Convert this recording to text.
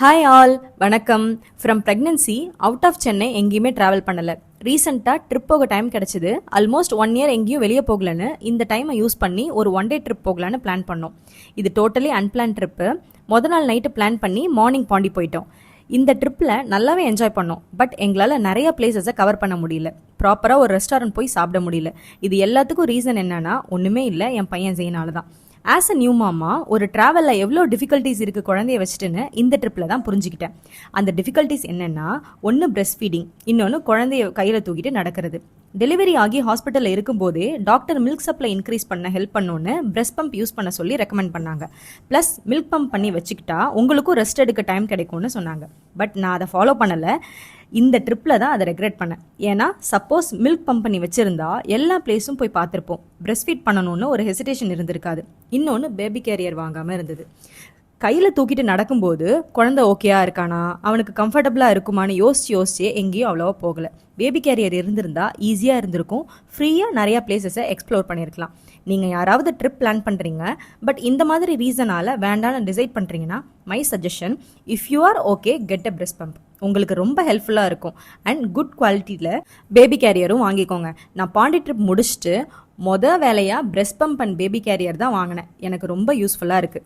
Hi all, வணக்கம். From pregnancy out of Chennai எங்கேயுமே travel பண்ணலை. ரீசெண்டாக ட்ரிப் போக டைம் கிடச்சிது. ஆல்மோஸ்ட் 1 இயர் எங்கேயும் வெளியே போகலன்னு இந்த டைமை யூஸ் பண்ணி ஒரு 1 டே ட்ரிப் போகலான்னு பிளான் பண்ணோம். இது டோட்டலி அன்பிளான் ட்ரிப்பு. நாள் நைட்டு பிளான் பண்ணி மார்னிங் பாண்டி போயிட்டோம். இந்த ட்ரிப்பில் நல்லாவே என்ஜாய் பண்ணோம். பட் எங்களால் நிறைய பிளேசஸை கவர் பண்ண முடியல. ப்ராப்பராக ஒரு ரெஸ்டாரண்ட் போய் சாப்பிட முடியல. இது எல்லாத்துக்கும் ரீசன் என்னன்னா ஒன்றுமே இல்லை, என் பையன் ஜெயினால தான். ஆஸ் அ நியூ மாமா ஒரு ட்ராவலில் எவ்வளோ டிஃபிகல்ட்டிஸ் இருக்குது குழந்தைய வச்சுட்டுன்னு இந்த ட்ரிப்பில் தான் புரிஞ்சுக்கிட்டேன். அந்த டிஃபிகல்ட்டிஸ் என்னென்னா, ஒன்று பிரெஸ்ட் ஃபீடிங், இன்னொன்று குழந்தைய கையில் தூக்கிட்டு நடக்கிறது. டெலிவரி ஆகி ஹாஸ்பிட்டலில் இருக்கும்போதே டாக்டர் மில்க் சப்ளை இன்க்ரீஸ் பண்ண ஹெல்ப் பண்ணோன்னு பிரெஸ்ட் பம்ப் யூஸ் பண்ண சொல்லி ரெக்கமெண்ட் பண்ணாங்க. ப்ளஸ் மில்க் பம்ப் பண்ணி வச்சுக்கிட்டா உங்களுக்கும் ரெஸ்ட் எடுக்க டைம் கிடைக்கும்னு சொன்னாங்க. பட் நான் அதை ஃபாலோ பண்ணலை. இந்த ட்ரிப்பில் தான் அதை ரெக்ரெட் பண்ணேன். ஏன்னா சப்போஸ் மில்க் பம்ப் பண்ணி வச்சுருந்தா எல்லா பிளேஸும் போய் பார்த்துருப்போம். பிரெஸ்ட் ஃபீட் பண்ணணும்னு ஒரு ஹெசிடேஷன் இருந்திருக்காது. இன்னொன்று பேபி கேரியர் வாங்காமல் இருந்தது. கையில் தூக்கிட்டு நடக்கும்போது குழந்தை ஓகேயா இருக்கானா, அவனுக்கு கம்ஃபர்டபுளாக இருக்குமான்னு யோசிச்சு எங்கேயும் அவ்வளோவா போகலை. பேபி கேரியர் இருந்திருந்தா ஈஸியாக இருந்திருக்கும். ஃப்ரீயாக நிறையா பிளேசஸை எக்ஸ்ப்ளோர் பண்ணியிருக்கலாம். நீங்கள் யாராவது ட்ரிப் பிளான் பண்ணுறீங்க, பட் இந்த மாதிரி ரீசனால் வேண்டாம்னு டிசைட் பண்ணுறீங்கன்னா, my suggestion, if you are okay, get a breast pump. உங்களுக்கு ரொம்ப ஹெல்ப்ஃபுல்லாக இருக்கும். அண்ட் குட் குவாலிட்டியில் பேபி கேரியரும் வாங்கிக்கோங்க. நான் பாண்டி ட்ரிப் முடிச்சுட்டு வேலையாக breast pump and baby carrier தான் வாங்கினேன். எனக்கு ரொம்ப யூஸ்ஃபுல்லாக இருக்குது.